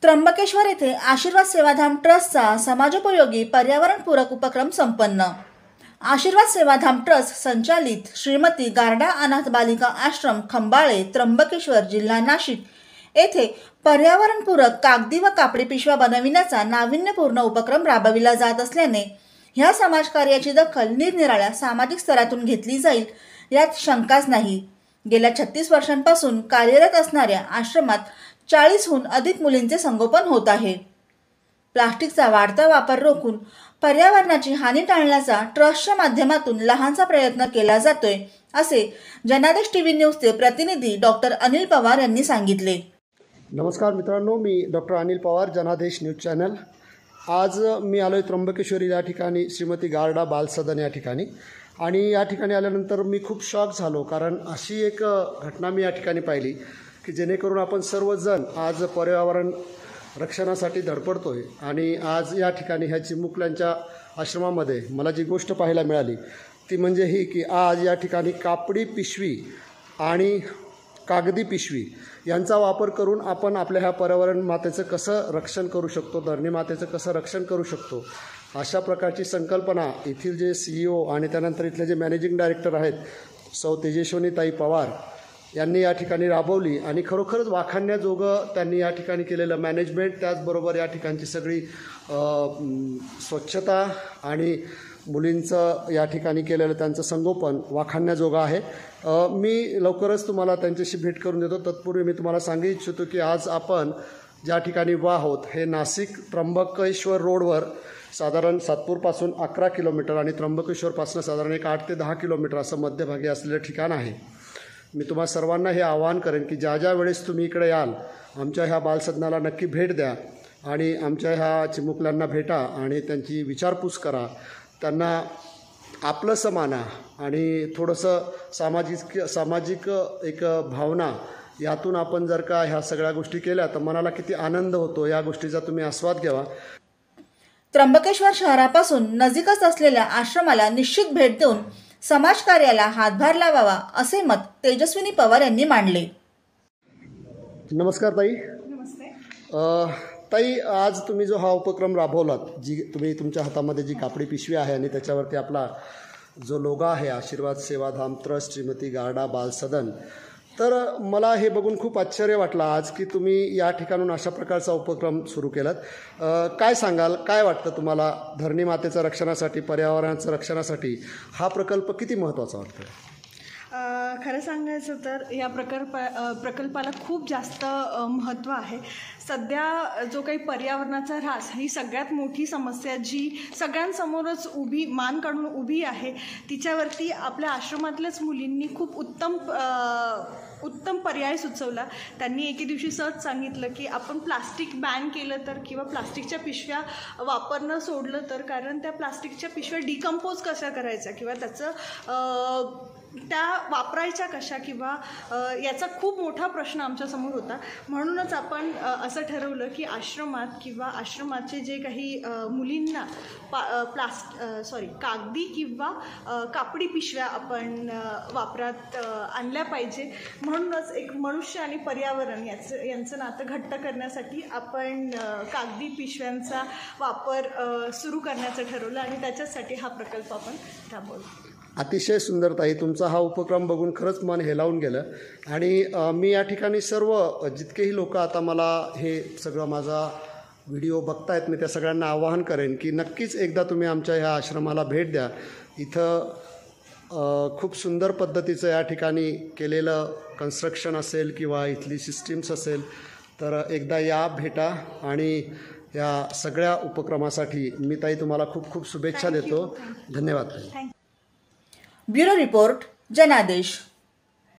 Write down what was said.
त्र्यंबकेश्वर येथे आशीर्वाद सेवाधाम ट्रस्टचा समाजोपयोगी पर्यावरणपूरक उपक्रम संपन्न। आशीर्वाद सेवाधाम ट्रस्ट संचालित श्रीमती गारडा अनाथ बालिका आश्रम खंबाळे त्र्यंबकेश्वर जिल्हा नाशिक येथे पर्यावरणपूरक कागदी व कापडी पिशव्या बनविण्याचा नाविन्यपूर्ण उपक्रम राबविला जात असल्याने ह्या समाजकार्याची दखल निरनिराळ्या सामाजिक स्तरातून घेतली जाईल यात शंकाच नाही। गेल्या 36 वर्षांपासून कार्यरत असणाऱ्या आश्रमात 40हून अधिक मुलींचे संगोपन होत आहे। प्लास्टिकचा वाढता वापर रोखून पर्यावरणाची हानी टाळण्याचा ट्रस्टच्या माध्यमातून लहानसा प्रयत्न केला जातोय असे जनादेश टीव्ही न्यूजचे प्रतिनिधी डॉक्टर अनिल पवार यांनी सांगितले। नमस्कार मित्रांनो, मी डॉक्टर अनिल पवार, जनादेश न्यूज चॅनल। आज मी आलोय त्र्यंबकेश्वरी या ठिकाणी श्रीमती गारडा बालसदन या ठिकाणी, आणि या ठिकाणी आल्यानंतर मी खूप शॉक झालो, कारण अशी एक घटना मी या ठिकाणी पाहिली की जेणेकरून आपण सर्वजण आज पर्यावरण रक्षणासाठी धडपडतोय। आणि आज या ठिकाणी ह्या चिमुकल्यांच्या आश्रमामध्ये मला जी गोष्ट पाहायला मिळाली ती म्हणजे ही की आज या ठिकाणी कापडी पिशवी आणि कागदी पिशवी यांचा वापर करून आपण आपल्या ह्या पर्यावरण मातेचं कसं रक्षण करू शकतो, धरणी मातेचं कसं रक्षण करू शकतो, अशा प्रकारची संकल्पना येथील जे CEO आणि त्यानंतर इथले जे मॅनेजिंग डायरेक्टर आहेत सौ तेजस्विनीताई पवार यांनी या ठिकाणी राबवली। आणि खरोखरच वाखाणण्याजोगं त्यांनी या ठिकाणी केलेलं मॅनेजमेंट, त्याचबरोबर या ठिकाणची सगळी स्वच्छता आणि मुलींचं या ठिकाणी केलेलं त्यांचं संगोपन वाखाणण्याजोगं आहे। मी लवकरच तुम्हाला त्यांच्याशी भेट करून देतो। तत्पूर्वी मी तुम्हाला सांगू इच्छितो की आज आपण ज्या ठिकाणी आहोत हे नाशिक त्र्यंबकेश्वर रोडवर साधारण सातपूरपासून 11 किलोमीटर आणि त्र्यंबकेश्वरपासून साधारण एक 8 ते 10 किलोमीटर असं मध्यभागी असलेलं ठिकाण आहे। मी तुम्हा सर्वांना हे आवाहन करेन की ज्या वेळेस तुम्ही इकडे याल आमच्या ह्या बालसदनाला नक्की भेट द्या आणि आमच्या ह्या चिमुकल्यांना भेटा आणि त्यांची विचारपूस करा, त्यांना आपलंसं माना आणि थोडंसं सामाजिक एक भावना यातून आपण जर का ह्या सगळ्या गोष्टी केल्या तर मनाला किती आनंद होतो या गोष्टीचा तुम्ही आस्वाद घ्यावा। त्र्यंबकेश्वर शहरापासून नजीकच असलेल्या आश्रमाला निश्चित भेट देऊन समाजकार्याला हातभार लावावा असे मत तेजस्विनी पवार यांनी मांडले। नमस्कार ताई। नमस्ते ताई, आज तुम्ही जो हा उपक्रम राबवलात, जी तुम्ही तुमच्या हातामध्ये जी कापडी पिशवी आहे आणि त्याच्यावरती आपला जो लोगो आहे आशीर्वाद सेवाधाम ट्रस्ट श्रीमती गारडा बालसदन, तर मला हे बघून खूप आश्चर्य वाटलं आज की तुम्ही या ठिकाणून अशा प्रकारचा उपक्रम सुरू केलात। काय सांगाल, काय वाटतं तुम्हाला धरणी मातेच्या रक्षणासाठी, पर्यावरणाच्या रक्षणासाठी हा प्रकल्प किती महत्त्वाचा वाटतो? खरं सांगायचं तर या प्रकल्पाला खूप जास्त महत्त्व आहे। सध्या जो काही पर्यावरणाचा ऱ्हास ही सगळ्यात मोठी समस्या जी सगळ्यांसमोरच मान काढून उभी आहे, तिच्यावरती आपल्या आश्रमातल्याच मुलींनी खूप उत्तम पर्याय सुचवला। त्यांनी एके दिवशी सहज सांगितलं की आपण प्लास्टिक बॅन केलं तर किंवा प्लास्टिकच्या पिशव्या वापरणं सोडलं तर, कारण त्या प्लास्टिकच्या पिशव्या डिकम्पोज कशा करायच्या किंवा त्याचं त्या वापरायच्या कशा किंवा याचा खूप मोठा प्रश्न आमच्यासमोर होता। म्हणूनच आपण असं ठरवलं की आश्रमात किंवा आश्रमाचे जे काही मुलींना कागदी किंवा कापडी पिशव्या आपण वापरात आणल्या पाहिजे। म्हणूनच एक मनुष्य आणि पर्यावरण यांचं नातं घट्ट करण्यासाठी आपण कागदी पिशव्यांचा वापर सुरू करण्याचं ठरवलं आणि त्याच्यासाठी हा प्रकल्प आपण राबवला। अतिशय सुंदर ताई, तुमचा हा उपक्रम बघून खरंच मन हेलावून गेलं। आणि मी या ठिकाणी सर्व जितकेही लोक आता मला हे सगळं माझा व्हिडिओ बघतायत, मी त्या सगळ्यांना आवाहन करेन की नक्कीच एकदा तुम्ही आमच्या ह्या आश्रमाला भेट द्या। इथं खूप सुंदर पद्धतीचं या ठिकाणी केलेलं कन्स्ट्रक्शन असेल किंवा इथली सिस्टीम्स असेल, तर एकदा या भेटा। आणि या सगळ्या उपक्रमासाठी मी ताई तुम्हाला खूप खूप शुभेच्छा देतो। धन्यवाद ताई। ब्युरो रिपोर्ट, जनादेश।